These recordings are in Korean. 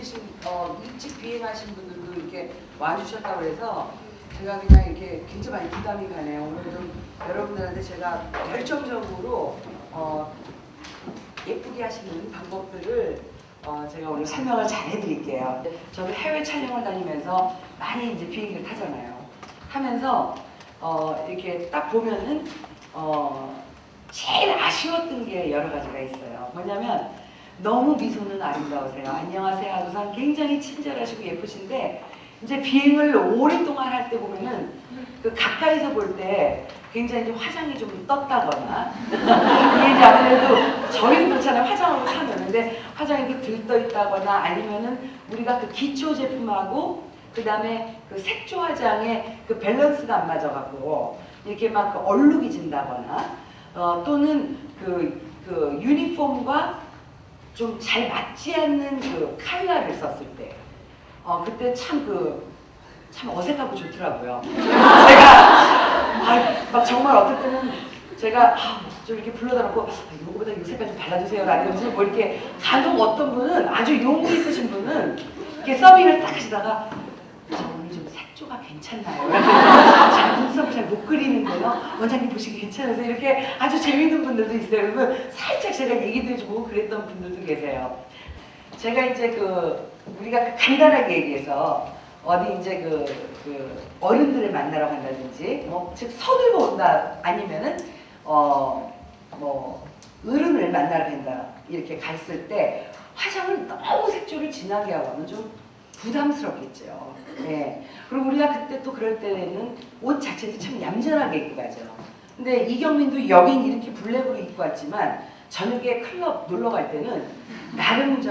예쁘신 일찍 비행하신 분들도 이렇게 와주셨다고 해서 제가 그냥 이렇게 굉장히 많이 부담이 가네요. 오늘 좀 여러분들한테 제가 열정적으로 예쁘게 하시는 방법들을 제가 오늘 설명을 잘 해드릴게요. 저도 해외 촬영을 다니면서 많이 이제 비행기를 타잖아요. 하면서 이렇게 딱 보면은 제일 아쉬웠던 게 여러 가지가 있어요. 뭐냐면 너무 미소는 아름다우세요. 안녕하세요 하고선 굉장히 친절하시고 예쁘신데 이제 비행을 오랫동안 할 때 보면은 그 가까이서 볼 때 굉장히 좀 화장이 좀 떴다거나 이게 이제 아무래도 저희도 그렇잖아요. 화장하고 타면 근데 화장이 그 들떠 있다거나 아니면은 우리가 그 기초 제품하고 그 다음에 그 색조 화장의 그 밸런스가 안 맞아갖고 이렇게 막 그 얼룩이 진다거나 또는 그 유니폼과 좀 잘 맞지 않는 그 컬러를 썼을 때 그때 참 어색하고 좋더라고요. 제가 막 정말 어떨 때는 제가 좀 이렇게 불러다 놓고 이거보다 이 색깔 좀 발라주세요 라든지 뭐 이렇게 간혹 어떤 분은 아주 용기 있으신 분은 이렇게 서빙을 딱 하시다가 저 오늘 좀 색조가 괜찮나요? 잘 눈썹을 잘 못 그리는데요. 원장님 보시기 괜찮아서 이렇게 아주 재밌는 분들도 있어요. 그러면 살짝 제가 얘기도 해주고 그랬던 분들도 계세요. 제가 이제 우리가 간단하게 얘기해서 어디 이제 그 어른들을 만나러 간다든지 즉 서둘러 온다 아니면은 뭐 어른을 만나러 간다 이렇게 갔을 때 화장을 너무 색조를 진하게 하고 하면 좀 부담스럽겠죠. 네. 그리고 우리가 그때 또 그럴 때는 옷 자체도 참 얌전하게 입고 가죠. 근데 이경민도 여긴 이렇게 블랙으로 입고 왔지만 저녁에 클럽 놀러 갈 때는 나름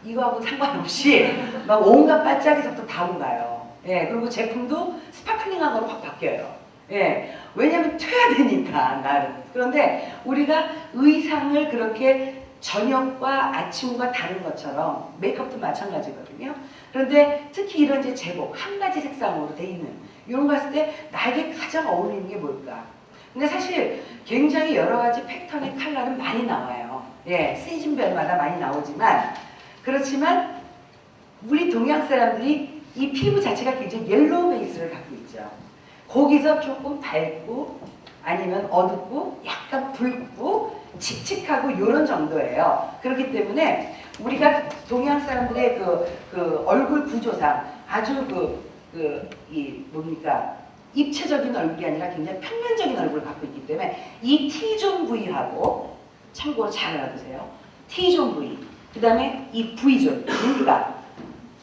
이거하고 상관없이 막 온갖 반짝이서부터 다 온가요. 예, 그리고 제품도 스파클링한 거로 확 바뀌어요. 예, 왜냐면 튀어야 되니까 나름. 그런데 우리가 의상을 그렇게 저녁과 아침과 다른 것처럼 메이크업도 마찬가지거든요. 그런데 특히 이런 이제 제복 한 가지 색상으로 돼 있는 이런 거 했을 때 나에게 가장 어울리는 게 뭘까? 근데 사실 굉장히 여러 가지 패턴의 컬러는 많이 나와요. 예, 시즌별마다 많이 나오지만 그렇지만 우리 동양 사람들이 이 피부 자체가 굉장히 옐로우 베이스를 갖고 있죠. 거기서 조금 밝고 아니면 어둡고 약간 붉고 칙칙하고 이런 정도예요. 그렇기 때문에 우리가 동양 사람들의 그 얼굴 구조상 아주 입체적인 얼굴이 아니라 굉장히 평면적인 얼굴을 갖고 있기 때문에 이 T존 부위하고 참고로 잘 알아두세요. T존 부위, 그 다음에 이 V존, 눈가,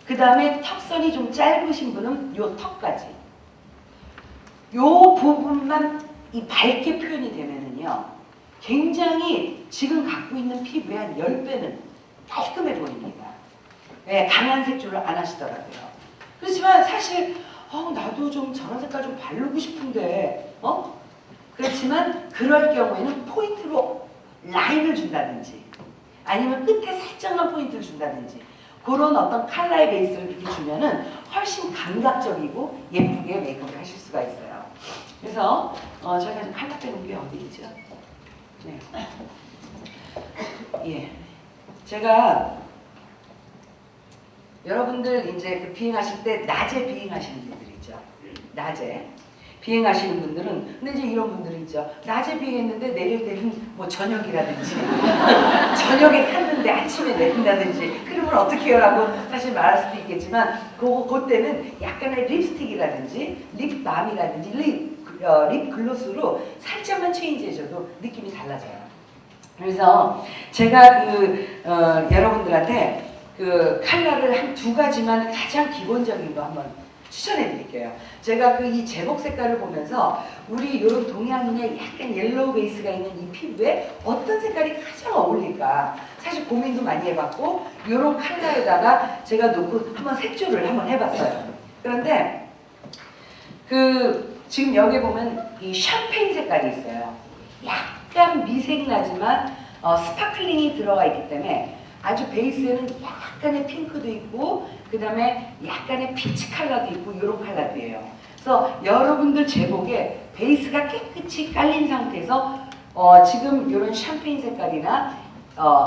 그 다음에 턱선이 좀 짧으신 분은 요 턱까지 요 부분만 이 밝게 표현이 되면은요 굉장히 지금 갖고 있는 피부의 한 10배는 깔끔해 보입니다. 네, 강한 색조를 안 하시더라고요. 그렇지만 사실 나도 좀 저런 색깔 좀 바르고 싶은데 그렇지만 그럴 경우에는 포인트로 라인을 준다든지 아니면 끝에 살짝만 포인트를 준다든지 그런 어떤 컬러의 베이스를 이렇게 주면은 훨씬 감각적이고 예쁘게 메이크업을 하실 수가 있어요. 그래서 저희가 좀 컬러 빼는 게 어디 있죠? 네. 예. 제가 여러분들 이제 그 비행하실 때 낮에 비행하시는 분들 있죠. 낮에 비행하시는 분들은 근데 이제 이런 분들이 있죠. 낮에 비행했는데 내릴 때는 뭐 저녁이라든지 저녁에 탔는데 아침에 내린다든지 그러면 어떻게 해요라고 사실 말할 수도 있겠지만 그때는 약간의 립스틱이라든지 립밤이라든지 립 글로스로 살짝만 체인지 해줘도 느낌이 달라져요. 그래서 제가 여러분들한테 그 컬러를 한 2가지만 가장 기본적인 거 한번 추천해 드릴게요. 제가 이 제복 색깔을 보면서 우리 이런 동양인의 약간 옐로우 베이스가 있는 이 피부에 어떤 색깔이 가장 어울릴까 사실 고민도 많이 해봤고 이런 컬러에다가 제가 놓고 한번 색조를 한번 해봤어요. 그런데 지금 여기 보면 이 샴페인 색깔이 있어요. 약간 미색나지만 스파클링이 들어가 있기 때문에 아주 베이스에는 약간의 핑크도 있고 그 다음에 약간의 피치 컬러도 있고 이런 컬러도예요. 그래서 여러분들 제복에 베이스가 깨끗이 깔린 상태에서 지금 이런 샴페인 색깔이나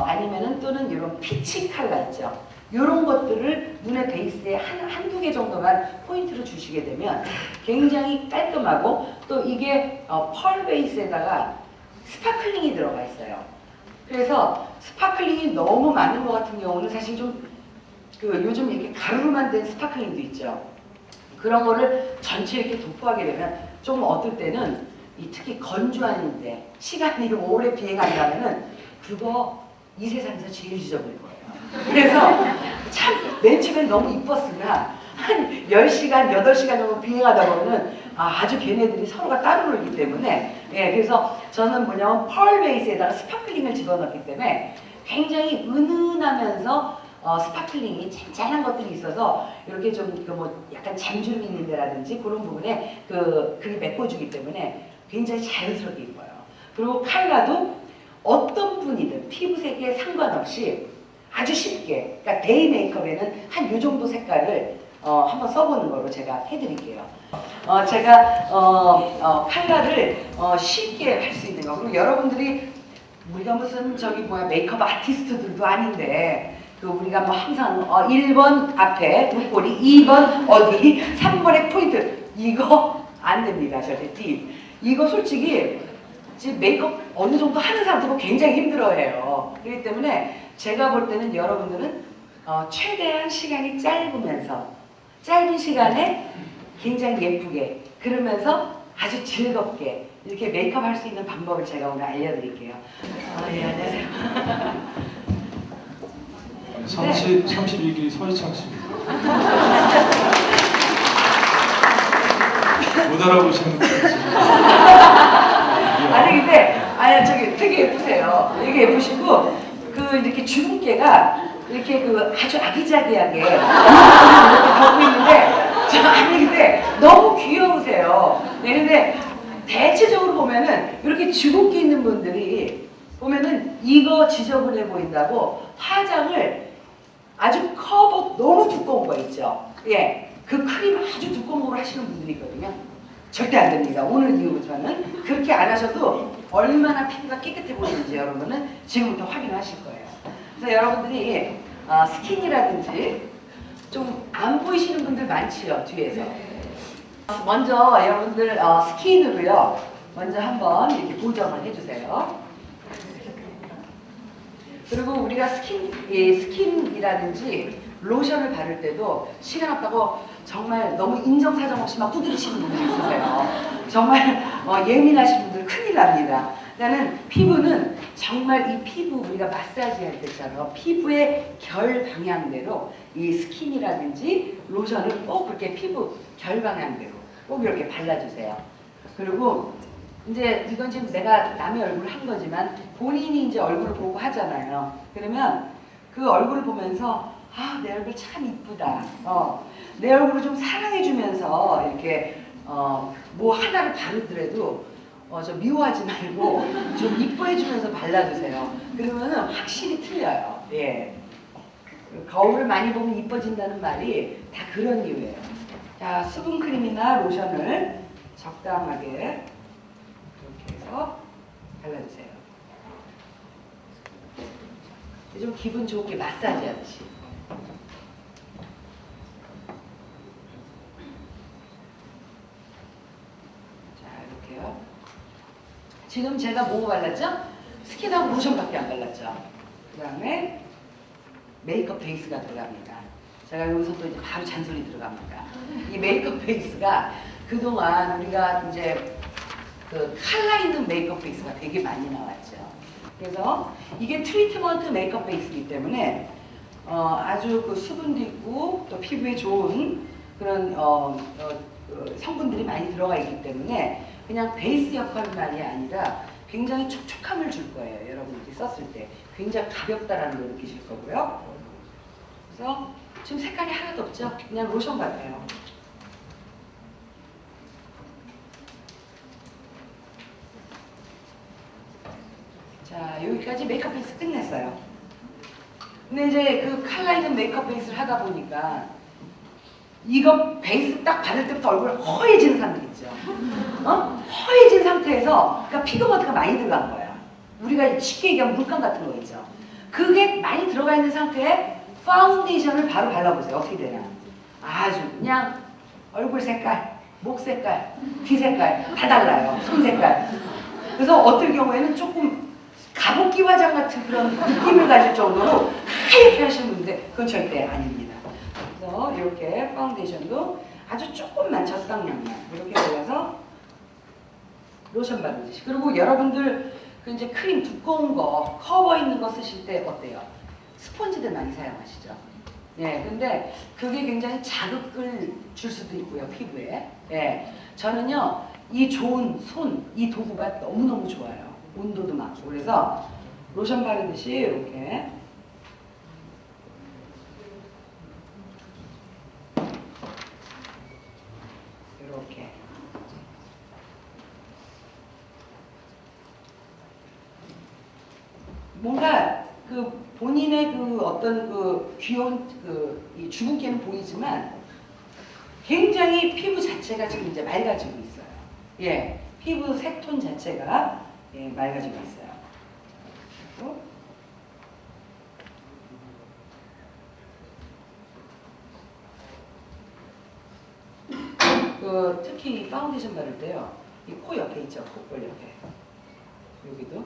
아니면은 또는 이런 피치 컬러 있죠. 이런 것들을 눈의 베이스에 한두 개 정도만 포인트로 주시게 되면 굉장히 깔끔하고 또 이게 펄 베이스에다가 스파클링이 들어가 있어요. 그래서 스파클링이 너무 많은 것 같은 경우는 사실 좀 요즘 이렇게 가루로만 된 스파클링도 있죠. 그런 거를 전체 이렇게 도포하게 되면 좀 어떨 때는 특히 건조한데 시간이 오래 비행한다면은 그거 이 세상에서 제일 지저분할 거예요. 그래서 참 맨 처음엔 너무 이뻤으나 한 10시간, 8시간 정도 비행하다 보면은 아주 걔네들이 서로가 따로 놀기 때문에 그래서 저는 뭐냐면 펄 베이스에다가 스파클링을 집어넣기 때문에 굉장히 은은하면서 스파클링이 짠짠한 것들이 있어서 이렇게 좀 뭐 약간 잠주름이 있는 데라든지 그런 부분에 그게 메꿔주기 때문에 굉장히 자연스럽게 입어요. 그리고 컬러도 어떤 분이든 피부색에 상관없이 아주 쉽게, 그러니까 데이 메이크업에는 한 요 정도 색깔을 한번 써보는 거로 제가 해드릴게요. 제가 컬러를 쉽게 할 수 있는 거. 그리고 여러분들이 우리가 무슨 메이크업 아티스트들도 아닌데 우리가 뭐 항상 1번 앞에 눈꼬리, 2번 어디, 3번에 포인트 이거 안 됩니다. 절대 이거 솔직히 지금 메이크업 어느 정도 하는 사람들은 굉장히 힘들어해요. 그렇기 때문에 제가 볼 때는 여러분들은 최대한 시간이 짧은 시간에 굉장히 예쁘게 그러면서 아주 즐겁게 이렇게 메이크업 할 수 있는 방법을 제가 오늘 알려드릴게요. 예, 안녕하세요. 32기 서희창 씨. 못 알아보시는 분이지. 아니 근데 저기 되게 예쁘세요. 되게 예쁘시고 이렇게 주근깨가 이렇게 아주 아기자기하게 이렇게 덮고 있는데 근데 너무 귀여우세요. 근데 대체적으로 보면은 이렇게 주근깨 있는 분들이 보면은 이거 지저분해 보인다고 화장을 아주 커버 너무 두꺼운 거 있죠. 그 크림 아주 두꺼운 걸 하시는 분들이 있거든요. 절대 안 됩니다. 오늘 이후부터는 그렇게 안 하셔도 얼마나 피부가 깨끗해 보이는지 여러분은 지금부터 확인하실 거예요. 그래서 여러분들이 스킨이라든지 좀 안 보이시는 분들 많지요, 뒤에서. 먼저 여러분들 스킨으로요. 먼저 한번 이렇게 보정을 해주세요. 그리고 우리가 스킨이라든지 로션을 바를 때도 시간 없다고 정말 너무 인정사정 없이 막 두드리시는 분들이 있으세요. 정말 예민하신 분들 큰일 납니다. 나는 피부는 정말 이 피부 우리가 마사지 할 때처럼 피부의 결 방향대로 이 스킨이라든지 로션을 꼭 그렇게 피부 결 방향대로 꼭 이렇게 발라주세요. 그리고 이제 이건 지금 내가 남의 얼굴을 한 거지만 본인이 이제 얼굴을 보고 하잖아요. 그러면 그 얼굴을 보면서 내 얼굴 참 이쁘다. 내 얼굴을 좀 사랑해주면서 이렇게 뭐 하나를 바르더라도 좀 미워하지 말고 좀 이뻐해주면서 발라주세요. 그러면은 확실히 틀려요. 거울을 많이 보면 이뻐진다는 말이 다 그런 이유예요. 자, 수분크림이나 로션을 적당하게 이렇게 해서 발라주세요. 좀 기분 좋게 마사지 하듯이. 자, 이렇게요. 지금 제가 뭐 발랐죠? 스킨하고 로션밖에 안 발랐죠. 그 다음에 메이크업 베이스가 들어갑니다. 제가 여기서 또 이제 바로 잔소리 들어갑니다. 이 메이크업 베이스가 그동안 우리가 이제 칼라 있는 메이크업 베이스가 되게 많이 나왔죠. 그래서 이게 트리트먼트 메이크업 베이스이기 때문에 아주 수분도 있고 또 피부에 좋은 그런 성분들이 많이 들어가 있기 때문에 그냥 베이스 역할만이 아니라 굉장히 촉촉함을 줄 거예요. 여러분들이 썼을 때 굉장히 가볍다라는 걸 느끼실 거고요. 그래서 지금 색깔이 하나도 없죠? 그냥 로션 같아요. 자, 여기까지 메이크업 베이스 끝냈어요. 근데 이제 그 컬러 있는 메이크업 베이스를 하다 보니까 이거 베이스 딱 바를 때부터 얼굴 허해지는 사람들 있죠. 허해진 상태에서 그러니까 피그먼트가 많이 들어간 거야. 우리가 쉽게 얘기하면 물감 같은 거 있죠. 그게 많이 들어가 있는 상태에 파운데이션을 바로 발라보세요. 어떻게 되나? 아주 그냥 얼굴 색깔, 목 색깔, 귀 색깔 다 달라요. 손 색깔. 그래서 어떨 경우에는 조금 가습기 화장 같은 그런 느낌을 가질 정도로 하얗게 하시는 분인데 그건 절대 아닙니다. 그래서 이렇게 파운데이션도 아주 조금만 적당량만 이렇게 발라서 로션 바르듯이. 그리고 여러분들 그 이제 크림 두꺼운 거 커버 있는 거 쓰실 때 어때요? 스펀지들 많이 사용하시죠? 예, 근데 그게 굉장히 자극을 줄 수도 있고요, 피부에. 예, 저는요, 이 좋은 손, 이 도구가 너무너무 좋아요. 온도도 맞고. 그래서 로션 바르듯이 이렇게. 이렇게. 뭔가 그 본인의 그 어떤 그 귀여운 이 주근깨는 보이지만 굉장히 피부 자체가 지금 이제 맑아지고 있어요. 예, 피부 색톤 자체가 예, 맑아지고 있어요. 그 특히 파운데이션 바를 때요, 이 코 옆에 있죠, 콧볼 옆에. 여기도.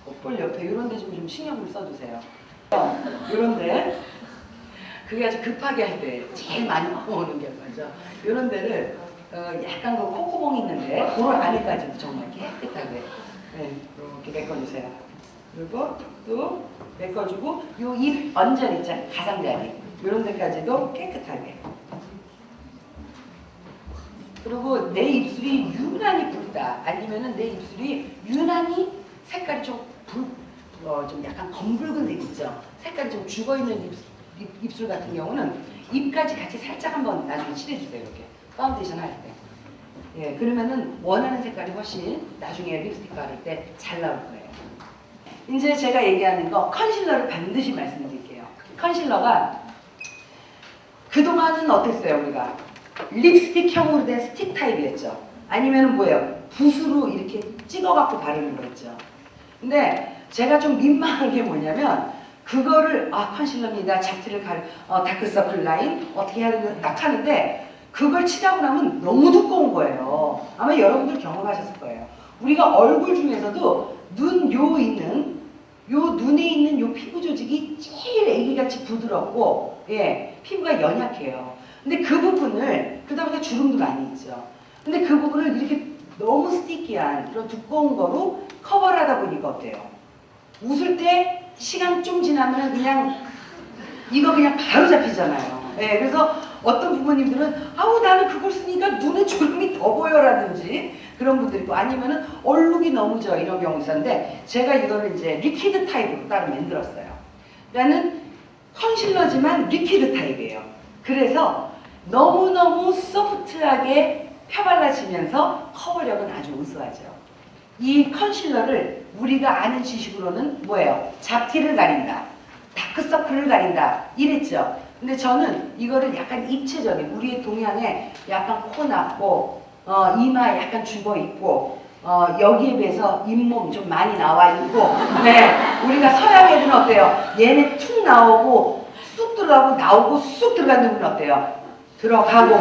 콧볼 옆에 이런 데 좀 신경을 써주세요. 이런 데 그게 아주 급하게 할 때 제일 많이 오는 게 뭐죠? 이런 데를 약간 그 콧구멍 있는데 그런 안에까지도 정말 깨끗하게 네, 이렇게 메꿔주세요. 그리고 또 메꿔주고 요 입 언저리 있잖아요. 가장자리 이런 데까지도 깨끗하게. 그리고 내 입술이 유난히 붉다 아니면은 내 입술이 유난히 색깔이 좀 약간 검붉은 색 있죠. 색깔이 좀 죽어있는 입술 같은 경우는 입까지 같이 살짝 한번 나중에 칠해주세요. 이렇게 파운데이션 할 때. 예, 그러면은 원하는 색깔이 훨씬 나중에 립스틱 바를 때 잘 나올 거예요. 이제 제가 얘기하는 거 컨실러를 반드시 말씀드릴게요. 컨실러가 그동안은 어땠어요? 우리가 립스틱형으로 된 스틱 타입이었죠. 아니면은 뭐예요? 붓으로 이렇게 찍어갖고 바르는 거였죠. 근데 제가 좀 민망한 게 뭐냐면 그거를 컨실러입니다. 잡티를 다크서클 라인 어떻게 해야 되나 딱 하는데 그걸 칠하고 나면 너무 두꺼운 거예요. 아마 여러분들 경험하셨을 거예요. 우리가 얼굴 중에서도 눈에 있는 요 피부 조직이 제일 애기같이 부드럽고 예, 피부가 연약해요. 근데 그 부분을 그러다 보니까 주름도 많이 있죠. 근데 그 부분을 이렇게 너무 스티키한 그런 두꺼운 거로 커버를 하다 보니까 어때요? 웃을 때 시간 좀 지나면 그냥 이거 그냥 바로 잡히잖아요. 네, 그래서 어떤 부모님들은 아우 나는 그걸 쓰니까 눈에 주름이 더 보여라든지 그런 분들이 있고 아니면은 얼룩이 너무 져 이런 경우 있었는데 제가 이거를 이제 리퀴드 타입으로 따로 만들었어요. 그러니까는 컨실러지만 리퀴드 타입이에요. 그래서 너무너무 소프트하게 펴발라지면서 커버력은 아주 우수하죠. 이 컨실러를 우리가 아는 지식으로는 뭐예요? 잡티를 가린다, 다크서클을 가린다 이랬죠. 근데 저는 이거를 약간 입체적인 우리의 동양에 약간 코 났고 이마 약간 죽어있고 여기에 비해서 잇몸 좀 많이 나와 있고 네, 우리가 서양 애들은 어때요? 얘네 툭 나오고 쑥 들어가고 나오고 쑥 들어가는 분은 어때요? 들어가고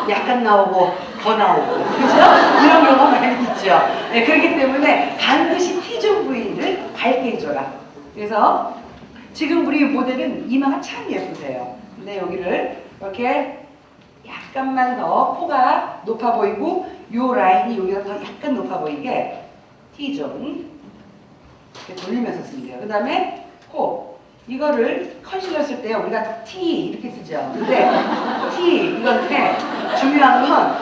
약간 나오고 더 나오고 그죠? 이런 경우가 많이 있죠. 네, 그렇기 때문에 반드시 T존 부위를 밝게 해줘라. 그래서 지금 우리 모델은 이마가 참 예쁘세요. 근데 여기를 이렇게 약간만 더 코가 높아 보이고 요 라인이 여기가 더 약간 높아 보이게 T존 이렇게 돌리면서 쓰면 돼요. 그 다음에 코 이거를 컨실러 쓸 때 우리가 T 이렇게 쓰죠. 근데 T 이건데 중요한 건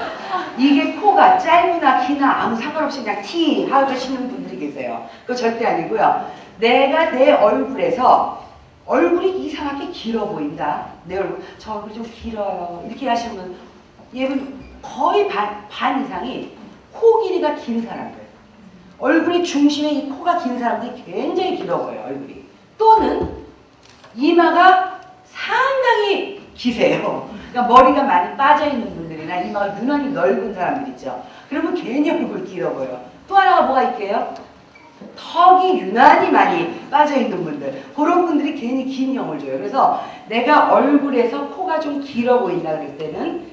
이게 코가 짧으나 기나 아무 상관없이 그냥 T 하시는 분들이 계세요. 그거 절대 아니고요. 내가 내 얼굴에서 얼굴이 이상하게 길어 보인다. 내 얼굴 저 얼굴이 좀 길어요. 이렇게 하시는 분 얘는 거의 반 이상이 코 길이가 긴 사람들. 얼굴의 중심에 이 코가 긴 사람들이 굉장히 길어 보여요. 얼굴이. 또는 이마가 상당히 기세요. 그러니까 머리가 많이 빠져있는 분들이나 이마가 유난히 넓은 사람들 있죠. 그러면 괜히 얼굴 길어 보여요. 또 하나가 뭐가 있게요? 턱이 유난히 많이 빠져있는 분들, 그런 분들이 괜히 긴 형을 줘요. 그래서 내가 얼굴에서 코가 좀 길어 보인다 그럴 때는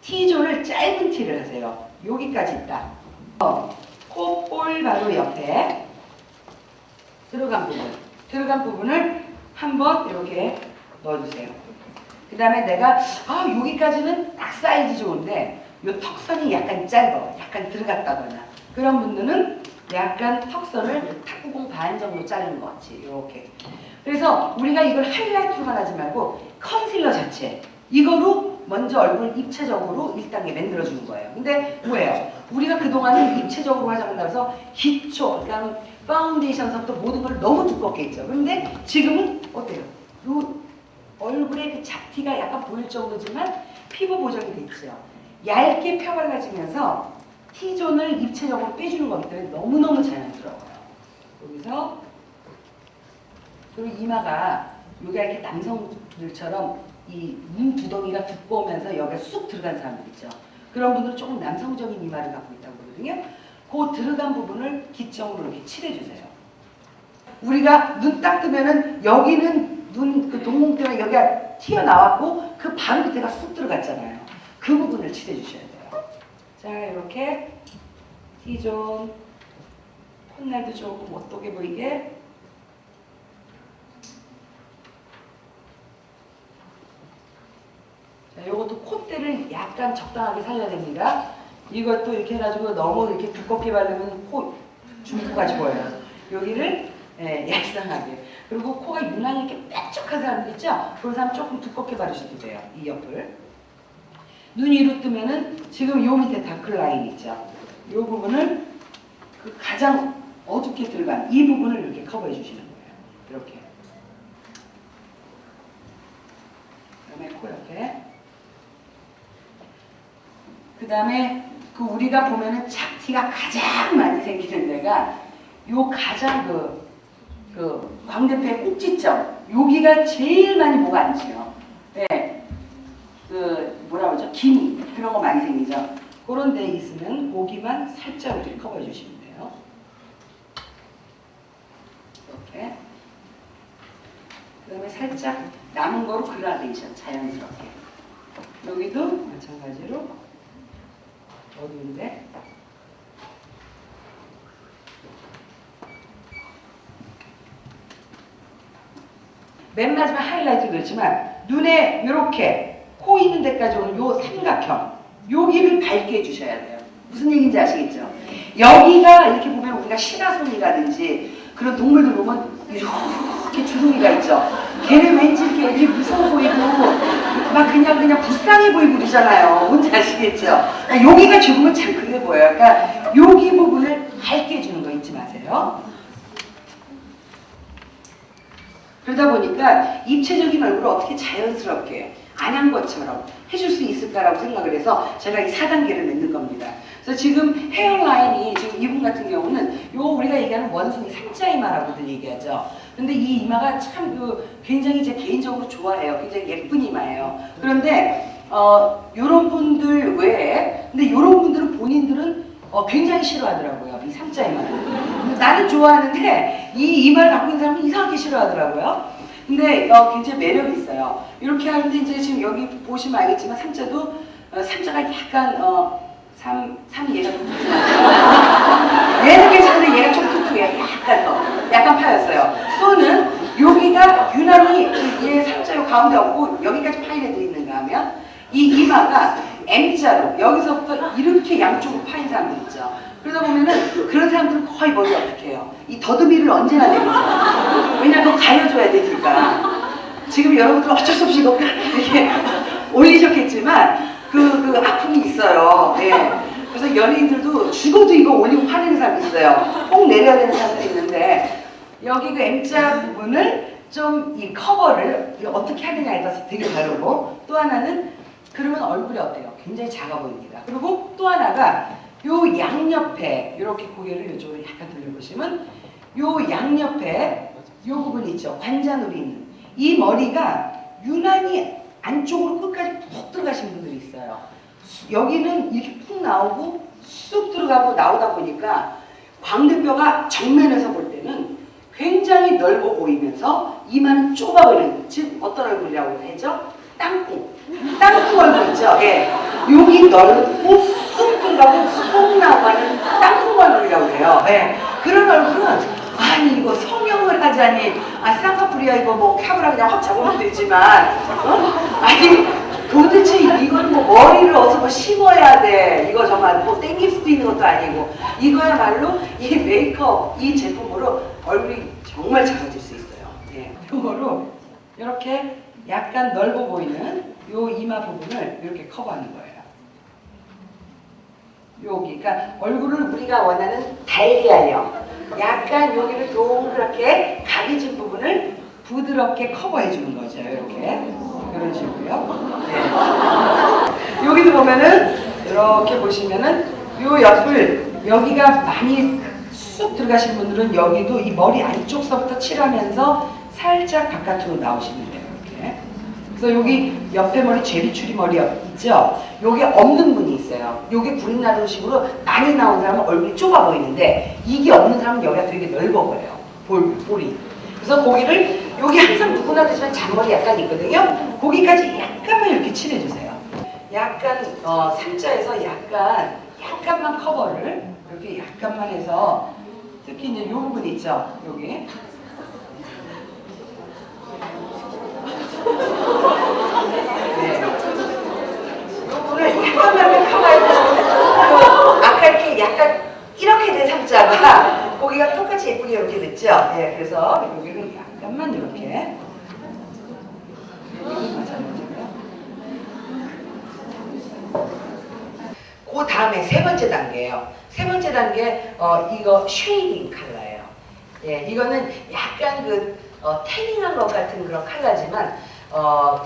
T존을 짧은 T를 하세요. 여기까지 있다. 콧볼 바로 옆에 들어간 부분을 한번 이렇게 넣어주세요. 그 다음에 내가 여기까지는 딱 사이즈 좋은데 요 턱선이 약간 짧아, 약간 들어갔다거나 그런 분들은 약간 턱선을 탁구공 반 정도 자르는 것 같이 이렇게. 그래서 우리가 이걸 하이라이트로만 하지 말고 컨실러 자체 이거로 먼저 얼굴 입체적으로 1단계 만들어주는 거예요. 근데 뭐예요? 우리가 그동안은 입체적으로 화장한다고 해서 기초, 그러니까 파운데이션서부터 모든 걸 너무 두껍게 했죠. 그런데 지금은 어때요? 요 얼굴에 그 잡티가 약간 보일 정도지만 피부 보정이 됐죠. 얇게 펴발라지면서 T존을 입체적으로 빼주는 거기 때문에 너무너무 자연스러워요. 여기서 그리고 이마가 여기가 이렇게 남성들처럼 이 눈 두덩이가 두꺼우면서 여기가 쑥 들어간 사람들 있죠. 그런 분들은 조금 남성적인 이마를 갖고 있다고 그러거든요. 그 들어간 부분을 기점으로 이렇게 칠해주세요. 우리가 눈 딱 뜨면은 여기는 눈 그 동공대가 여기가 튀어나왔고 그 바로 밑에가 쑥 들어갔잖아요. 그 부분을 칠해주셔야 돼요. 자, 이렇게 T존 콧날도 조금 어떻게 보이게 자, 요것도 콧대를 약간 적당하게 살려야 됩니다. 이것도 이렇게 해가지고 너무 이렇게 두껍게 바르면 코 중코같이 보여요. 여기를 얄쌍하게. 그리고 코가 유난히 이렇게 뾰족한 사람들 있죠? 그런 사람 조금 두껍게 바르셔도 돼요. 이 옆을. 눈 위로 뜨면은 지금 요 밑에 다크 라인 있죠? 요 부분을 그 가장 어둡게 들어간 이 부분을 이렇게 커버해 주시는 거예요. 이렇게. 그다음에 코 옆에. 그 다음에 그 우리가 보면은 잡티가 가장 많이 생기는 데가 요 가장 그 광대뼈의 꼭지점 여기가 제일 많이 뭐가 안 치요. 네. 그 뭐라 그러죠? 기미 그런 거 많이 생기죠. 그런 데 있으면 고기만 살짝 이렇게 커버해 주시면 돼요. 이렇게. 그 다음에 살짝 남은 거로 그라데이션 자연스럽게. 여기도 마찬가지로 어두운데 맨 마지막 하이라이트 그렇지만 눈에 이렇게 코 있는 데까지 오는 요 삼각형 여기를 밝게 해주셔야 돼요. 무슨 얘기인지 아시겠죠? 여기가 이렇게 보면 우리가 시가손이라든지 그런 동물들 보면 이렇게 주둥이가 있죠. 걔는 왠지 이렇게 무서워 보이고 막 그냥 불쌍해 보이고 그러잖아요. 뭔지 아시겠죠? 여기가 죽으면 참 그래 보여요. 그러니까 여기 부분을 밝게 해주는 거 잊지 마세요. 그러다 보니까 입체적인 얼굴을 어떻게 자연스럽게 안 한 것처럼 해줄 수 있을까라고 생각을 해서 제가 이 4단계를 맺는 겁니다. 그래서 지금 헤어라인이 지금 이분 같은 경우는 요 우리가 얘기하는 원숭이 삼자이마라고들 얘기하죠. 근데 이 이마가 참 굉장히 제 개인적으로 좋아해요. 굉장히 예쁜 이마예요. 그런데 요런 분들 외에 근데 요런 분들은 본인들은 굉장히 싫어하더라고요. 이 삼자이마를. 나는 좋아하는데 이 이마를 갖고 있는 사람은 이상하게 싫어하더라고요. 근데 굉장히 매력이 있어요. 이렇게 하는데 이제 지금 여기 보시면 알겠지만 삼자도 삼자가 약간 삼이 얘가 좀 얘는 괜찮은데 얘가 좀 툭툭해. 약간 파였어요. 또는 여기가 유난히 얘 삼자 요 가운데 없고 여기까지 파인 애들이 있는가 하면 이 이마가 M자로 여기서부터 이렇게 양쪽으로 파인 사람들 있죠. 그러다 보면은 그런 사람들은 거의 머리 어떻게 해요? 이 더듬이를 언제나 내리죠. 왜냐면 그거 가려줘야 되니까. 지금 여러분들 어쩔 수 없이 이거 이렇게 올리셨겠지만 그 아픔이 있어요. 네. 그래서 연예인들도 죽어도 이거 올리고 화내는 사람이 있어요. 꼭 내려야 되는 사람들이 있는데 여기 그 M자 부분을 좀 이 커버를 어떻게 하느냐에 따라서 되게 다르고 또 하나는 그러면 얼굴이 어때요? 굉장히 작아 보입니다. 그리고 또 하나가 요 양옆에 이렇게 고개를 이쪽으로 약간 돌려보시면 요 양옆에 요 부분이 있죠. 관자놀이 있는 이 머리가 유난히 안쪽으로 끝까지 푹 들어가신 분들이 있어요. 여기는 이렇게 푹 나오고 쑥 들어가고 나오다 보니까 광대뼈가 정면에서 볼 때는 굉장히 넓어 보이면서 이마는 좁아 보이는, 즉 어떤 얼굴이라고 했죠? 땅콩 얼굴 있죠? 예. 여기 넓고 쑥 들어가고 쏙 나오고 하는 땅콩 얼굴이라고 해요. 예. 그런 얼굴은 아니 이거 성형을 하자니 쌍꺼풀이야 이거 뭐 카브라 그냥 확 잡으면 되지만 아니 도대체 이건 뭐 머리를 어서 뭐 심어야 돼. 이거 정말 뭐 땡길 수도 있는 것도 아니고 이거야말로 이 메이크업 이 제품으로 얼굴이 정말 작아질 수 있어요. 예. 이거로 이렇게 약간 넓어 보이는 요 이마 부분을 이렇게 커버하는 거예요. 여기, 그러니까 얼굴을 우리가 원하는 달걀형, 약간 여기를 동그랗게 각이진 부분을 부드럽게 커버해 주는 거죠. 이렇게 이런 식으로요. 네. 여기도 보면은 이렇게 보시면은 요 옆을 여기가 많이 쑥 들어가신 분들은 여기도 이 머리 안쪽서부터 칠하면서 살짝 바깥으로 나오시면 돼요. 이렇게. 그래서 여기 옆에 머리 제비추리 머리 있죠? 여기 없는 분이 있어요. 여기 구릿나루식으로 많이 나온 사람은 얼굴이 좁아 보이는데 이게 없는 사람은 여기가 되게 넓어 보여요. 볼이. 그래서 고기를 여기 항상 누구나 되지만 잔머리 약간 있거든요. 거기까지 약간만 이렇게 칠해주세요. 약간 삼자에서 약간만 커버를 이렇게 약간만 해서 특히 이제 이 부분 있죠. 여기. 네. 요거를 약간만 커버해서 아까 이렇게 약간 이렇게 된 삼자가 고기가 똑같이 예쁘게 이렇게 됐죠. 네, 그래서 여기는 약간만 이렇게 그 다음에 세 번째 단계예요. 세 번째 단계 이거 쉐이딩 컬러예요. 예, 이거는 약간 태닝한 것 같은 그런 컬러지만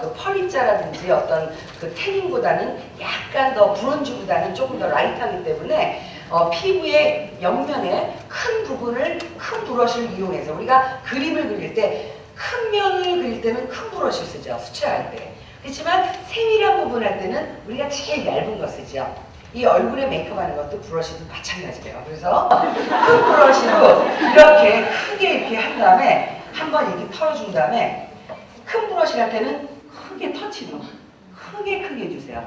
그 펄입자라든지 어떤 그 태닝보다는 약간 더 브론즈보다는 조금 더 라이트하기 때문에 피부의 옆면에 큰 부분을 큰 브러쉬를 이용해서 우리가 그림을 그릴 때 큰 면을 그릴 때는 큰 브러쉬를 쓰죠. 수채할 때. 그렇지만 세밀한 부분 할 때는 우리가 제일 얇은 거 쓰죠. 이 얼굴에 메이크업 하는 것도 브러쉬도 마찬가지예요. 그래서 큰 브러쉬로 이렇게 크게 이렇게 한 다음에 한번 이렇게 털어준 다음에 큰 브러쉬를 할 때는 크게 터치로 크게 해주세요.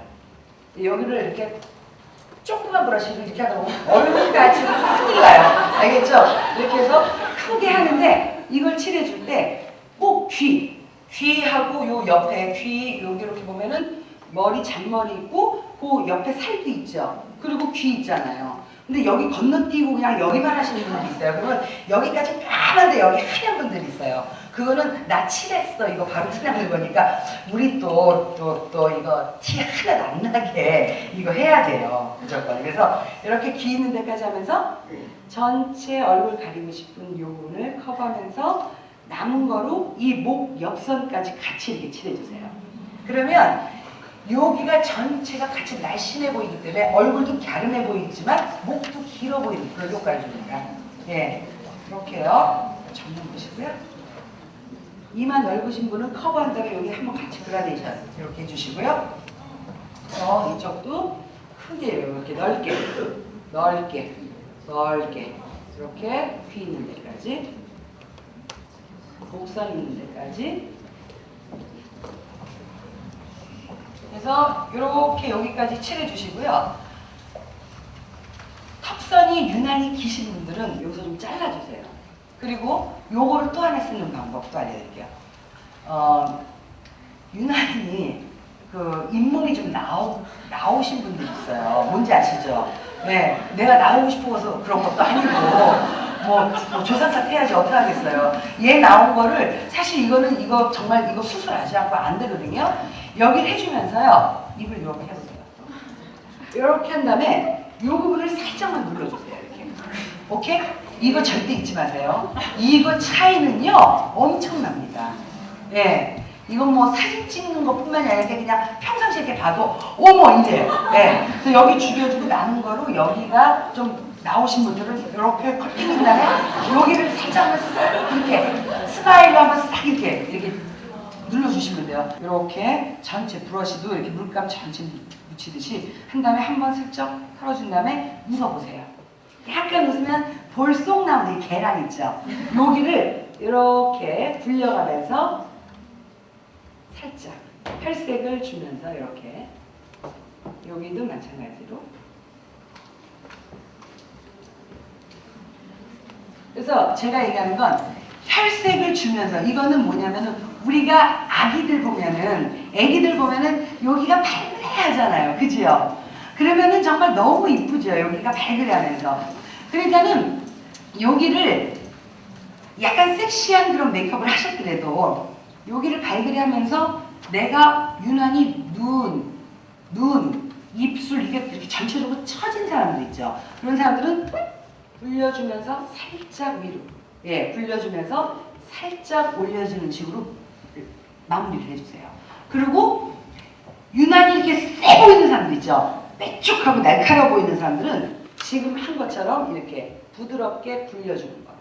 여기를 이렇게 조그만 브러쉬를 이렇게 하다 보면 얼굴까지 큰일 나요. 알겠죠? 이렇게 해서 크게 하는데 이걸 칠해줄 때 꼭 귀하고 요 옆에 귀 여기 이렇게 보면은 머리 잔머리 있고 그 옆에 살도 있죠. 그리고 귀 있잖아요. 근데 여기 건너뛰고 그냥 여기만 하시는 분들이 있어요. 그러면 여기까지 까만데 여기 하얀 분들이 있어요. 그거는 나 칠했어 이거 바로 티나는 거니까 우리 또 이거 티 하나도 안 나게 이거 해야 돼요. 무조건. 그래서 이렇게 귀 있는 데까지 하면서 전체 얼굴 가리고 싶은 요 부분을 커버하면서 남은 거로 이 목 옆선까지 같이 이렇게 칠해주세요. 그러면 여기가 전체가 같이 날씬해 보이기 때문에 얼굴도 갸름해 보이지만 목도 길어 보이는 그런 효과를 줍니다. 예, 이렇게요. 정면 보시고요. 이마 넓으신 분은 커버한 다음에 여기 한번 같이 그라데이션 이렇게 해주시고요. 이쪽도 크게 이렇게 넓게 이렇게 귀 있는 데까지 목선 있는 데까지 그래서 이렇게 여기까지 칠해주시고요. 턱선이 유난히 기신 분들은 여기서 좀 잘라주세요. 그리고 요거를 또 하나 쓰는 방법도 알려드릴게요. 유난히 그 잇몸이 좀 나오신 분들이 있어요. 뭔지 아시죠? 네, 내가 나오고 싶어서 그런 것도 아니고 뭐 조상사 해야지 어떻게 하겠어요. 얘 나온 거를 사실 이거 정말 이거 수술하지 않고 안 되거든요. 여기를 해주면서요. 입을 이렇게 해보세요. 이렇게 한 다음에 이 부분을 살짝만 눌러주세요. 이렇게. 오케이? 이거 절대 잊지 마세요. 이거 차이는요 엄청납니다. 예. 이건 뭐 사진 찍는 것 뿐만이 아니라 그냥 평상시에 이렇게 봐도 어머 이래. 예. 그래서 여기 죽여주고 남은 거로 여기가 좀 나오신 분들은 이렇게 커팅한 다음에 여기를 살짝 이렇게 스마일로 한번 싹 이렇게 눌러주시면 돼요. 이렇게 전체 브러쉬도 이렇게 물감 전체 묻히듯이 한 다음에 한번 슬쩍 털어준 다음에 웃어보세요. 약간 웃으면 볼 속 나오는 이 계란 있죠. 여기를 이렇게 굴려가면서 살짝 탈색을 주면서 이렇게 여기도 마찬가지로. 그래서 제가 얘기하는 건 혈색을 주면서 이거는 뭐냐면은 우리가 애기들 보면은 여기가 발그레하잖아요. 그지요? 그러면은 정말 너무 이쁘죠. 여기가 발그레하면서. 그러니까는 여기를 약간 섹시한 그런 메이크업을 하셨더라도 여기를 발그레하면서 내가 유난히 눈, 입술 이렇게 전체적으로 처진 사람들 있죠. 그런 사람들은 굴려주면서 살짝 위로, 예, 굴려주면서 살짝 올려주는 식으로 마무리를 해주세요. 그리고 유난히 이렇게 세 보이는 사람들 있죠. 빼쭉하고 날카로워 보이는 사람들은 지금 한 것처럼 이렇게 부드럽게 굴려주는 거.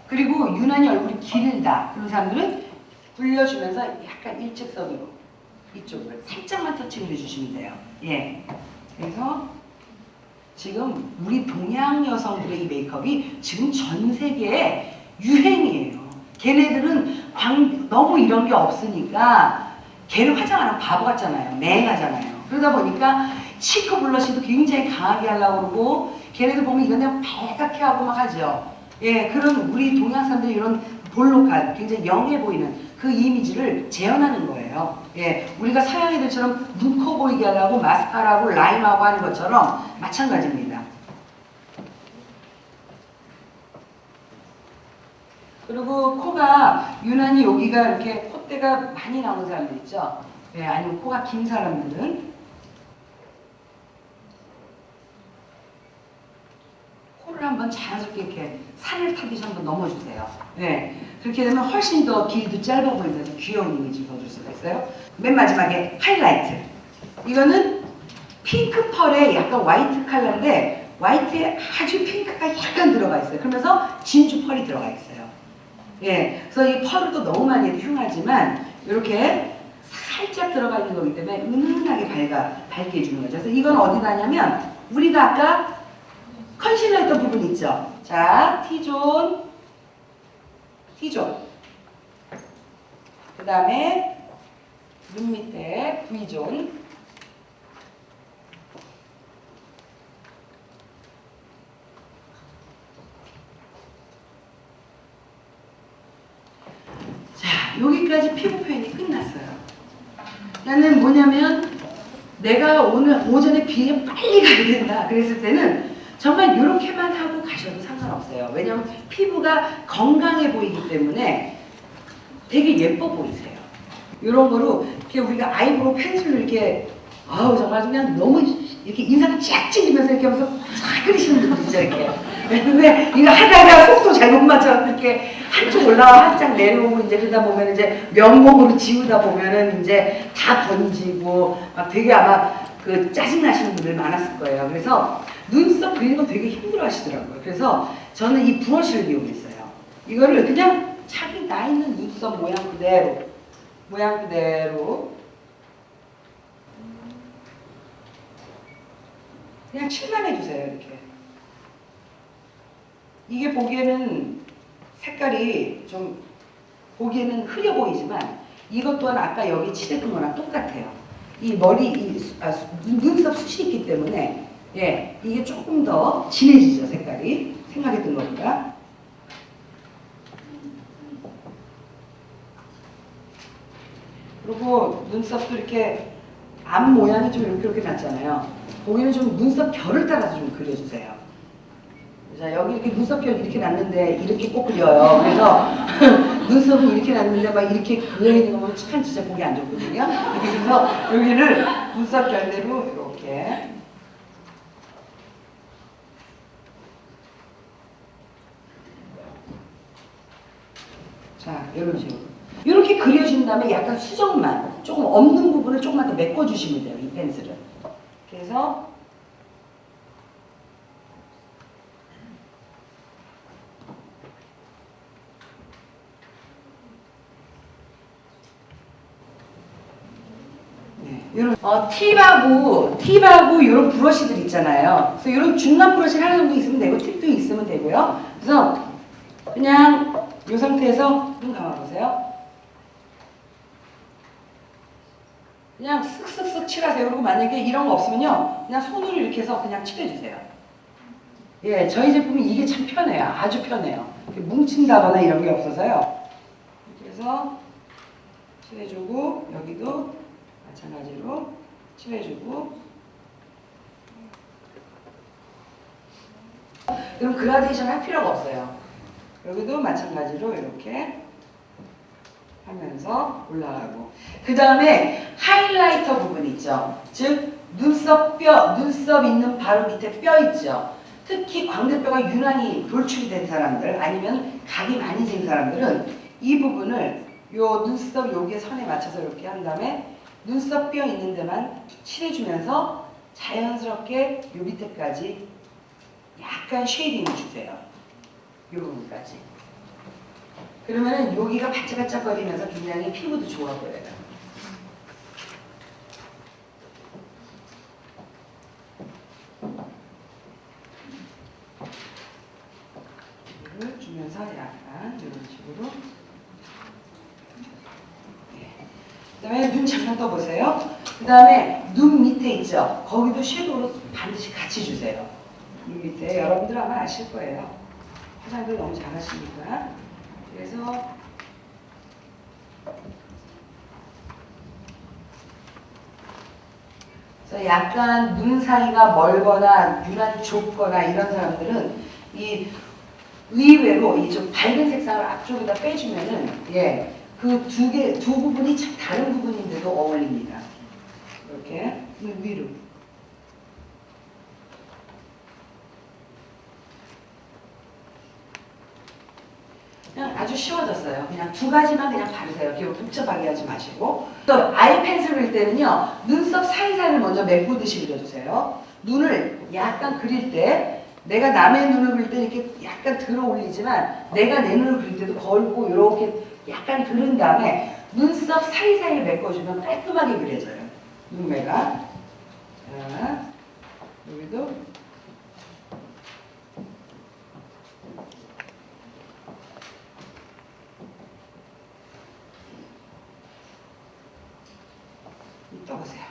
그리고 유난히 얼굴이 길다 그런 사람들은 굴려주면서 약간 일직선으로 이쪽을 살짝만 터칭을 해주시면 돼요. 예. 그래서 지금 우리 동양 여성들의 이 메이크업이 지금 전 세계에 유행이에요. 걔네들은 너무 이런 게 없으니까 걔는 화장 안 하고 바보 같잖아요. 맹하잖아요. 그러다 보니까 치크 블러쉬도 굉장히 강하게 하려고 그러고 걔네들 보면 이건 그냥 빨갛게 하고 막 하죠. 예, 그런 우리 동양 사람들이 이런 볼록한 굉장히 영해 보이는 그 이미지를 재현하는 거예요. 예, 우리가 서양 애들처럼 눈, 코 보이게 하려고 마스카라하고 라임하고 하는 것처럼 마찬가지입니다. 그리고 코가 유난히 여기가 이렇게 콧대가 많이 나오는 사람들 있죠. 예, 아니면 코가 긴 사람들은 코를 한번 자연스럽게 이렇게 산을 타듯이 한번 넘어주세요. 네. 그렇게 되면 훨씬 더 길이도 짧아 보이면서 귀여운 이미지를 더 줄 수가 있어요. 맨 마지막에 하이라이트. 이거는 핑크 펄에 약간 화이트 컬러인데 화이트에 아주 핑크가 약간 들어가 있어요. 그러면서 진주 펄이 들어가 있어요. 예. 그래서 이 펄을 또 너무 많이 해도 흉하지만 이렇게 살짝 들어가 있는 거기 때문에 은은하게 밝게 해주는 거죠. 그래서 이건 어디다 하냐면 우리가 아까 컨실러 했던 부분 있죠? 자, T존. 그 다음에 눈 밑에 V존. 자, 여기까지 피부 표현이 끝났어요. 나는 뭐냐면 내가 오늘 오전에 비행기 빨리 가야 된다 그랬을 때는 정말 이렇게만 하고 가셔도 상관없어요. 왜냐하면 피부가 건강해 보이기 때문에 되게 예뻐 보이세요. 이런 거로 이렇게 우리가 아이브로우 펜슬로 이렇게 정말 그냥 너무 이렇게 인상을 쫙 찍으면서 이렇게 하면서 쫙 그리시는 분들 있죠. 이렇게. 근데 이거 하다가 속도 잘못 맞춰 이렇게 한쪽 올라와 한쪽 내려오고 이제 그러다 보면 이제 면봉으로 지우다 보면은 이제 다 번지고 막 되게 아마 그 짜증나시는 분들 많았을 거예요. 그래서 눈썹 그리는 거 되게 힘들어 하시더라고요. 그래서 저는 이 브러쉬를 이용했어요. 이거를 그냥 자기 나 있는 눈썹 모양 그대로 그냥 칠만 해주세요. 이렇게. 이게 보기에는 색깔이 좀 보기에는 흐려 보이지만 이것 또한 아까 여기 칠했던 거랑 똑같아요. 이 눈썹 숱이 있기 때문에 예, 이게 조금 더 진해지죠. 색깔이 생각했던 것보다. 그리고 눈썹도 이렇게 앞 모양이 좀 이렇게 났잖아요. 거기는 좀 눈썹 결을 따라서 좀 그려주세요. 자, 여기 이렇게 눈썹결 이렇게 났는데 이렇게 꼭 그려요. 그래서 눈썹은 이렇게 났는데 막 이렇게 그려있는 거 보면 참 진짜 보기 안 좋거든요. 그래서 여기를 눈썹결대로 이렇게 자, 이런 식으로 이렇게 그려준 다음에 약간 수정만 조금 없는 부분을 조금만 더 메꿔주시면 돼요. 이 펜슬을. 그래서 네. 이런 팁하고 이런 브러쉬들 있잖아요. 그래서 이런 중간 브러쉬를 하나 정도 있으면 되고 팁도 있으면 되고요. 그래서 그냥 이 상태에서 눈 감아보세요. 그냥 쓱쓱쓱 칠하세요. 그리고 만약에 이런 거 없으면요, 그냥 손으로 이렇게 해서 그냥 칠해주세요. 예, 저희 제품이 이게 참 편해요. 아주 편해요. 뭉친다거나 이런 게 없어서요. 이렇게 해서 칠해주고, 여기도 마찬가지로 칠해주고. 그럼 그라데이션 할 필요가 없어요. 여기도 마찬가지로 이렇게 하면서 올라가고. 그 다음에 하이라이터 부분 있죠. 즉 눈썹 있는 바로 밑에 뼈 있죠. 특히 광대뼈가 유난히 돌출이 된 사람들, 아니면 각이 많이 진 사람들은 이 부분을 요 눈썹 여기에 선에 맞춰서 이렇게 한 다음에 눈썹 뼈 있는 데만 칠해주면서 자연스럽게 요 밑에까지 약간 쉐이딩을 주세요. 요 부분까지. 그러면은 여기가 반짝반짝거리면서 굉장히 피부도 좋아 보여요. 이를 주면서 약간 이런 식으로. 그 다음에 눈 잠깐 떠보세요. 그 다음에 눈 밑에 있죠. 거기도 섀도우로 반드시 같이 주세요. 눈 밑에 여러분들 아마 아실 거예요. 화장들 너무 잘하시니까. 그래서 약간 눈 사이가 멀거나 유난히 좁거나 이런 사람들은 이 의외로 이 좀 밝은 색상을 앞쪽에다 빼주면은 그 두 부분이 참 다른 부분인데도 어울립니다. 이렇게 위로. 그냥 아주 쉬워졌어요. 그냥 두 가지만 그냥 바르세요. 이렇게 복잡하게 하지 마시고. 또 아이 펜슬 그릴 때는요, 눈썹 사이사이를 먼저 메꾸듯이 그려주세요. 눈을 약간 그릴 때 내가 남의 눈을 그릴 때 이렇게 약간 들어 올리지만 내가 내 눈을 그릴 때도 걸고 이렇게 약간 들은 다음에 눈썹 사이사이를 메꿔주면 깔끔하게 그려져요. 눈매가. 자, 여기도. 떠보세요.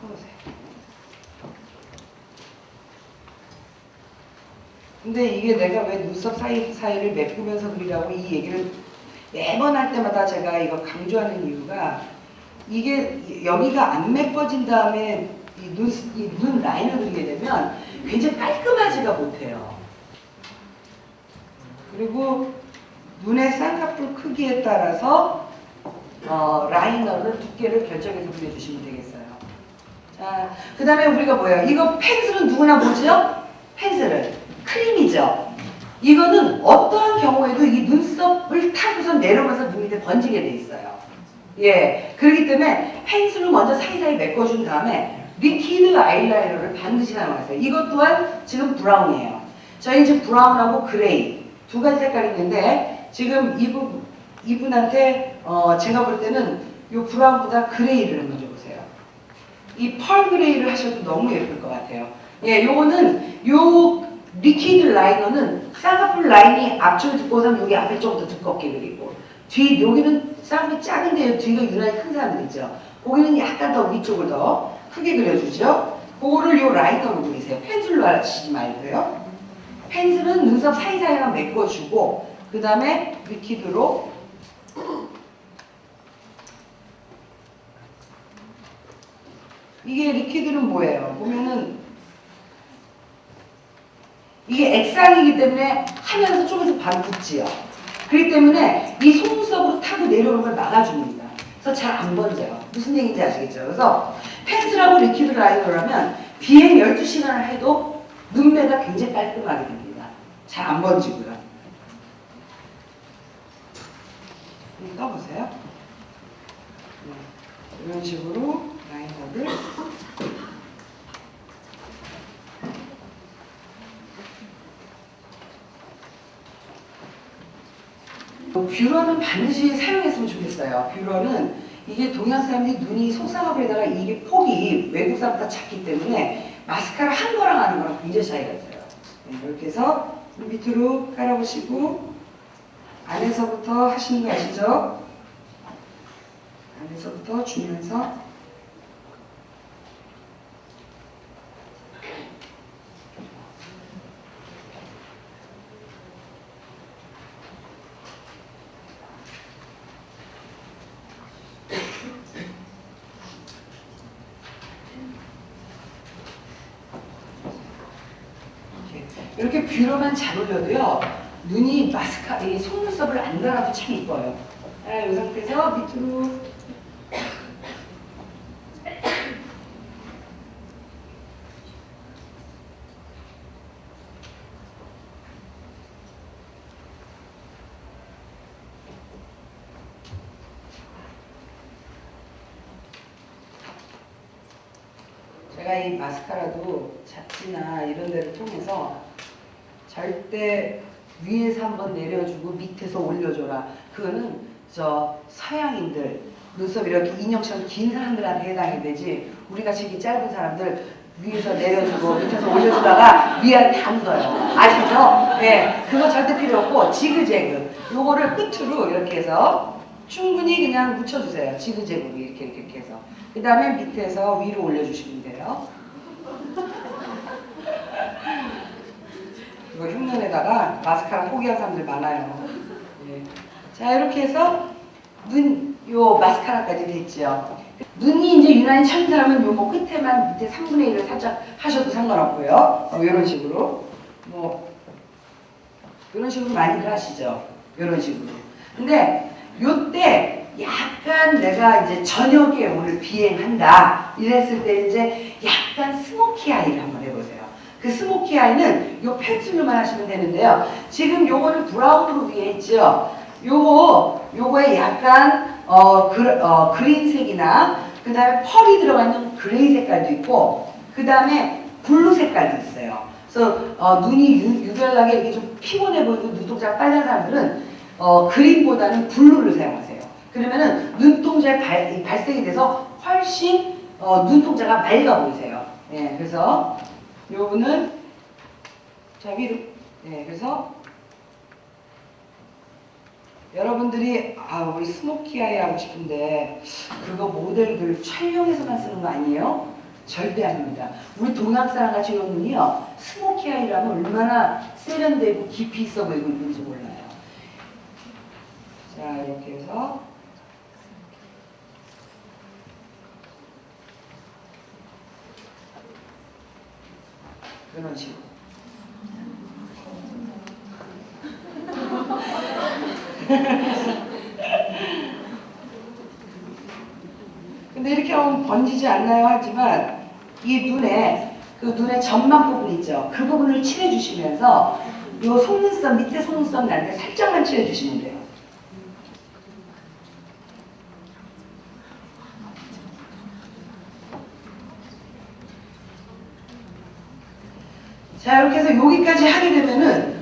떠보세요. 근데 이게 내가 왜 눈썹 사이사이를 메꾸면서 그리라고 이 얘기를 매번 할 때마다 제가 이거 강조하는 이유가, 이게 여기가 안 메꿔진 다음에 이 눈 라인을 그리게 되면 굉장히 깔끔하지가 못해요. 그리고 눈의 쌍꺼풀 크기에 따라서 라이너를 두께를 결정해서 그려주시면 되겠어요. 자, 그 다음에 우리가 뭐예요? 이거 펜슬은 누구나 보죠? 펜슬은 크림이죠. 이거는 어떠한 경우에도 이 눈썹을 타고서 내려가서 눈 밑에 번지게 돼 있어요. 예, 그렇기 때문에 펜슬로 먼저 사이사이 메꿔준 다음에 리퀴드 아이라이너를 반드시 사용하세요. 이것 또한 지금 브라운이에요. 저희 지금 브라운하고 그레이 두 가지 색깔이 있는데, 지금 이분한테 제가 볼 때는 이 브라운보다 그레이를 한번 줘보세요. 이 펄 그레이를 하셔도 너무 예쁠 것 같아요. 예, 요거는 요 리퀴드 라이너는 쌍꺼풀 라인이 앞쪽에 두꺼워서 여기 앞에 좀 더 두껍게 그리고, 여기는 쌍꺼풀이 작은데 뒤가 유난히 큰 사람들 있죠. 거기는 약간 더 위쪽을 더 크게 그려주죠. 그거를 요 라이너로 그리세요. 펜슬로 하시지 말고요. 펜슬은 눈썹 사이사이만 메꿔주고, 그 다음에 리퀴드로 이게 리퀴드는 뭐예요? 보면은 이게 액상이기 때문에 하면서 조금씩 바로 붙지요. 그렇기 때문에 이 속눈썹으로 타고 내려오는 걸 막아줍니다. 그래서 잘 안 번져요. 무슨 얘기인지 아시겠죠? 그래서 펜슬하고 리퀴드 라이너를 하면 비행 12시간을 해도 눈매가 굉장히 깔끔하게 됩니다. 잘 안 번지고요. 떠보세요. 이런 식으로 라이너를 뷰러는 반드시 사용했으면 좋겠어요. 뷰러는 이게 동양 사람들이 눈이 속쌍꺼풀에다가 이게 폭이 외국 사람보다 작기 때문에 마스카라 한 거랑 하는 거랑 굉장히 차이가 있어요. 네, 이렇게 해서 밑으로 깔아보시고 안에서부터 하시는 거 아시죠? 안에서부터 주면서 이렇게 뷰러만 잘 올려도요 눈이 이 속눈썹을 안 달아도 참 이뻐요. 이 상태에서 밑으로 제가 이 마스카라도 잡지나 이런 데를 통해서 절대 위에서 한번 내려주고 밑에서 올려줘라. 그거는 저 서양인들 눈썹 이렇게 인형처럼 긴 사람들한테 해당이 되지 우리같이 이렇게 짧은 사람들 위에서 내려주고 밑에서 올려주다가 위아래 다 묻어요. 아시죠? 네, 그거 절대 필요 없고 지그재그 요거를 끝으로 이렇게 해서 충분히 그냥 묻혀주세요. 지그재그 이렇게 해서 그 다음에 밑에서 위로 올려주시면 돼요. 이거 흉년에다가 마스카라 포기한 사람들 많아요. 예. 자 이렇게 해서 요 마스카라까지 됐죠. 눈이 이제 유난히 찬 사람은 요거 끝에만 밑에 3분의 1을 살짝 하셔도 상관없고요. 이런 식으로 이런 식으로 많이들 하시죠. 이런 식으로. 근데 요때 약간 내가 이제 저녁에 오늘 비행한다 이랬을 때 이제 약간 스모키 아이를 한번 해보세요. 그 스모키 아이는 요 펜슬로만 하시면 되는데요. 지금 요거는 브라운으로 위에 있죠. 요거에 약간 그린색이나 그 다음에 펄이 들어가 있는 그레이 색깔도 있고 그 다음에 블루 색깔도 있어요. 그래서 눈이 유별나게 이렇게 좀 피곤해 보이고 눈동자가 빨간 사람들은 그린보다는 블루를 사용하세요. 그러면은 눈동자에 발색이 돼서 훨씬 눈동자가 맑아 보이세요. 예, 그래서 요거는 자 위로 그래서 여러분들이 우리 스모키 아이 하고 싶은데 그거 모델들 촬영해서만 쓰는 거 아니에요? 절대 아닙니다. 우리 동양 사람 같이 요 눈이요 스모키 아이라면 얼마나 세련되고 깊이 있어 보이고 있는지 몰라요. 자 이렇게 해서 이런 식으로 근데 이렇게 하면 번지지 않나요? 하지만 이 눈의 점막 부분 있죠? 그 부분을 칠해주시면서 요 속눈썹 밑에 속눈썹 날 때 살짝만 칠해주시면 돼요. 자 이렇게 해서 여기까지 하게 되면은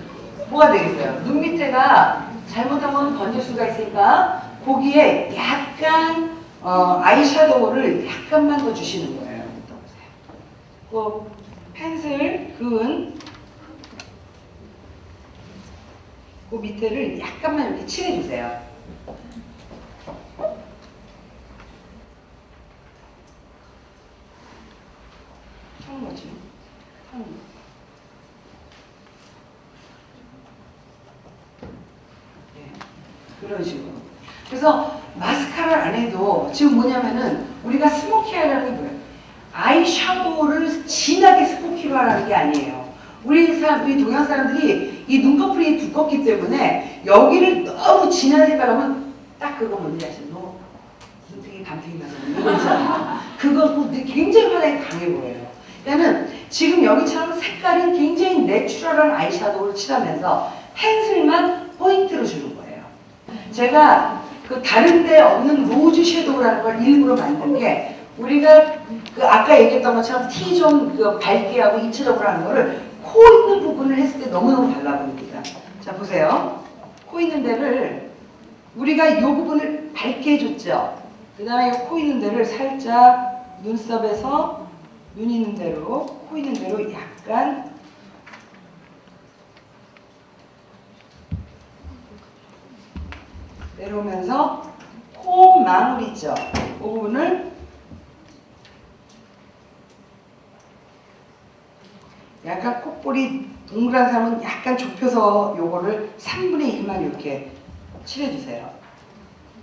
뭐가 되겠어요? 눈 밑에가 잘못하면 번질 수가 있으니까 거기에 약간 아이섀도우를 약간만 더 주시는 거예요. 그 펜슬 그 밑에를 약간만 이렇게 칠해주세요. 하는 거지. 그런 식으로. 그래서 마스카라를 안 해도 지금 뭐냐면은 우리가 스모키 아이라는 게 뭐예요? 아이섀도우를 진하게 스모키로 하라는 게 아니에요. 우리 동양 사람들이 이 눈꺼풀이 두껍기 때문에 여기를 너무 진한 색깔 하면 딱 그거 뭔지 아시죠? 너 눈탱이 밤탱이 맞아. 이거 있잖아요. 그거 굉장히 화장이 강해 보여요. 그러니까는 지금 여기처럼 색깔이 굉장히 내추럴한 아이섀도우를 칠하면서 펜슬만 포인트로 주는 거예요. 제가 그 다른 데 없는 로즈 섀도우라는 걸 일부러 만든 게 우리가 그 아까 얘기했던 것처럼 티 좀 밝게 하고 입체적으로 하는 거를 코 있는 부분을 했을 때 너무너무 달라 보입니다. 자 보세요. 코 있는 데를 우리가 이 부분을 밝게 해줬죠. 그 다음에 코 있는 데를 살짝 눈썹에서 눈 있는 데로, 코 있는 데로 약간 내려오면서 코 망울 있죠. 그 부분을 약간 콧볼이 동그란 사람은 약간 좁혀서 요거를 3분의 1만 이렇게 칠해주세요.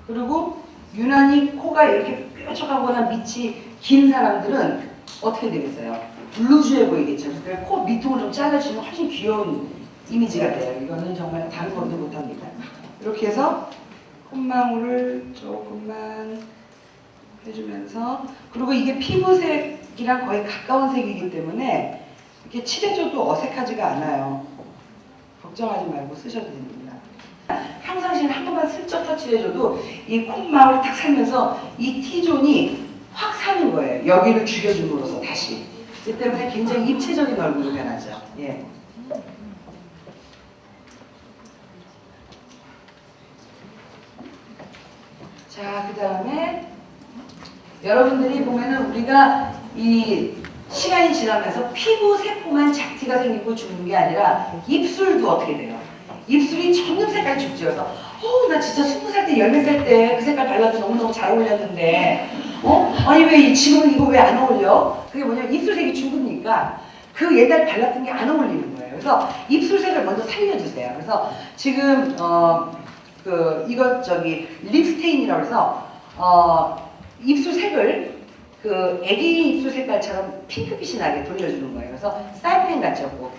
그리고 유난히 코가 이렇게 뾰족하거나 밑이 긴 사람들은 어떻게 되겠어요? 루즈해 보이겠죠. 그래서 코 밑통을 좀 잘라주면 훨씬 귀여운 이미지가 돼요. 이거는 정말 다른 것도 못합니다. 이렇게 해서 콧망울을 조금만 해주면서, 그리고 이게 피부색이랑 거의 가까운 색이기 때문에 이렇게 칠해줘도 어색하지가 않아요. 걱정하지 말고 쓰셔도 됩니다. 평상시에 한 번만 슬쩍 터치해줘도 이 콧망울이 탁 살면서 이 T존이 확 사는 거예요. 여기를 죽여줌으로써 다시. 그 때문에 굉장히 입체적인 얼굴로 변하죠. 예. 자, 그 다음에 여러분들이 보면은 우리가 이 시간이 지나면서 피부 세포만 작티가 생기고 죽는 게 아니라 입술도 어떻게 돼요? 입술이 점점 색깔이 죽지어서 나 진짜 20살 때 10살 때 그 색깔 발라도 너무너무 잘 어울렸는데 아니 왜 지금은 이거 왜 안 어울려? 그게 뭐냐면 입술색이 죽으니까 그 옛날 발랐던 게 안 어울리는 거예요. 그래서 입술색을 먼저 살려주세요. 그래서 지금 이거 립스테인이라고 해서 입술색을 그 애기 입술 색깔처럼 핑크빛이 나게 돌려주는 거예요. 그래서 사이펜 같죠, 꼭.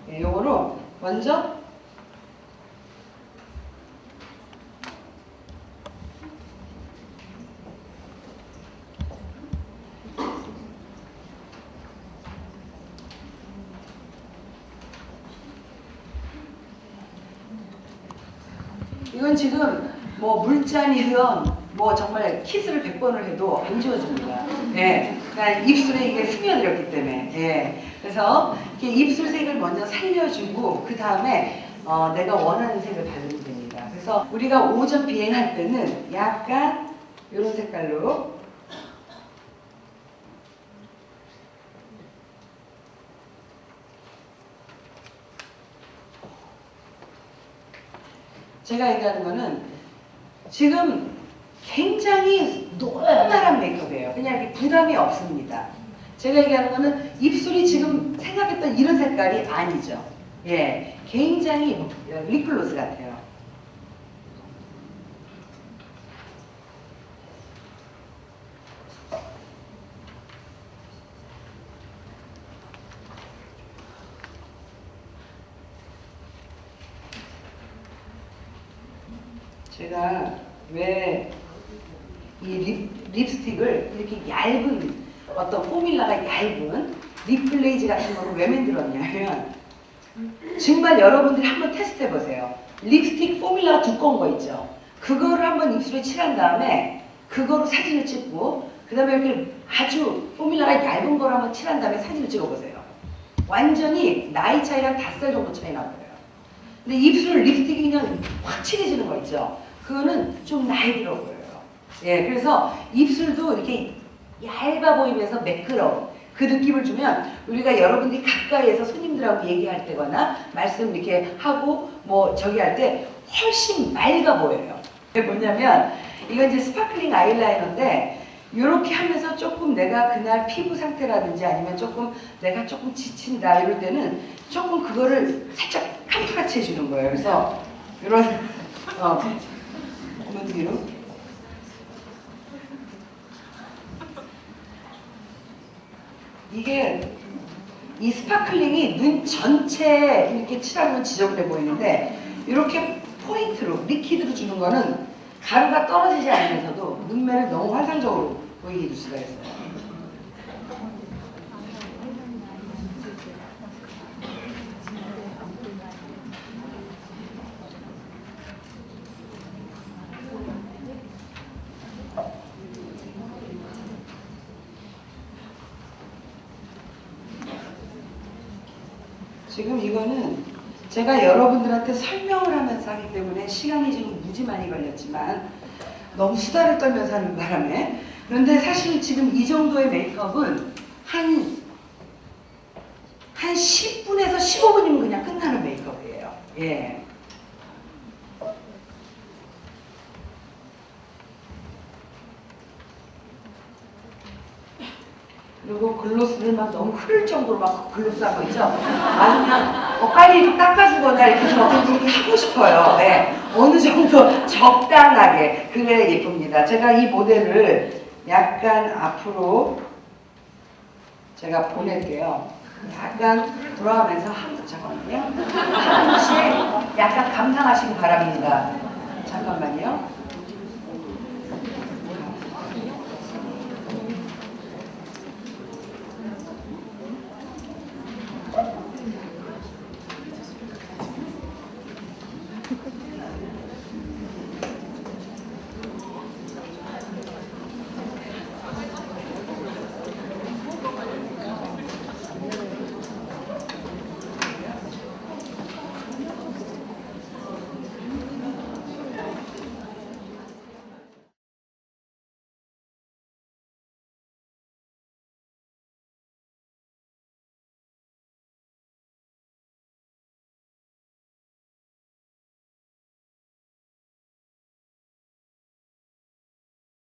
예, 요거로 먼저 이건 지금 뭐 물잔이든 뭐 정말 키스를 100번을 해도 안 지워집니다. 예. 그러니까 입술에 이게 스며들었기 때문에. 예. 그래서 이렇게 입술색을 먼저 살려주고 그 다음에 내가 원하는 색을 바르면 됩니다. 그래서 우리가 오전 비행할 때는 약간 이런 색깔로 제가 얘기하는 거는 지금 굉장히 노멀한 메이크업이에요. 그냥 이렇게 부담이 없습니다. 제가 얘기하는 거는 입술이 지금 생각했던 이런 색깔이 아니죠. 예, 굉장히 립글로스 같아요. 제가 왜 이 립스틱을 이렇게 얇은 어떤 포뮬라가 얇은 립글레이즈 같은 거를 왜 만들었냐면 정말 여러분들이 한번 테스트 해보세요. 립스틱 포뮬라가 두꺼운 거 있죠. 그거를 한번 입술에 칠한 다음에 그거로 사진을 찍고 그 다음에 이렇게 아주 포뮬라가 얇은 거를 한번 칠한 다음에 사진을 찍어보세요. 완전히 나이 차이랑 5살 정도 차이 나고요. 근데 입술 립스틱이 그냥 확 칠해지는 거 있죠. 그거는 좀 나이 들어 보여요. 예, 그래서 입술도 이렇게 얇아 보이면서 매끄러운 그 느낌을 주면 우리가 여러분들이 가까이에서 손님들하고 얘기할 때거나 말씀 이렇게 하고 뭐 저기 할 때 훨씬 맑아 보여요. 이게 뭐냐면 이건 이제 스파클링 아이라이너인데 이렇게 하면서 조금 내가 그날 피부 상태라든지 아니면 조금 내가 조금 지친다 이럴 때는 조금 그거를 살짝 캄프같이 해주는 거예요. 그래서 이런 눈 뒤로 이게 이 스파클링이 눈 전체에 이렇게 칠하면 지저분해 보이는데 이렇게 포인트로 리퀴드로 주는 거는 가루가 떨어지지 않으면서도 눈매를 너무 환상적으로 보이게 해줄 수가 있어요. 지금 이거는 제가 여러분들한테 설명을 하면서 하기 때문에 시간이 지금 무지 많이 걸렸지만 너무 수다를 떨면서 하는 바람에 그런데 사실 지금 이 정도의 메이크업은 한 10분에서 15분이면 그냥 끝나는 메이크업이에요. 예. 그리고 글로스를 막 너무 흐를 정도로 막 글로스 한 거 있죠? 아주 그냥 빨리 닦아주거나 이렇게 저는 그렇게 하고 싶어요. 네. 어느 정도 적당하게 그래야 예쁩니다. 제가 이 모델을 약간 앞으로 제가 보낼게요. 약간 돌아가면서 잠깐만요. 한 분씩 약간 감상하시기 바랍니다. 잠깐만요.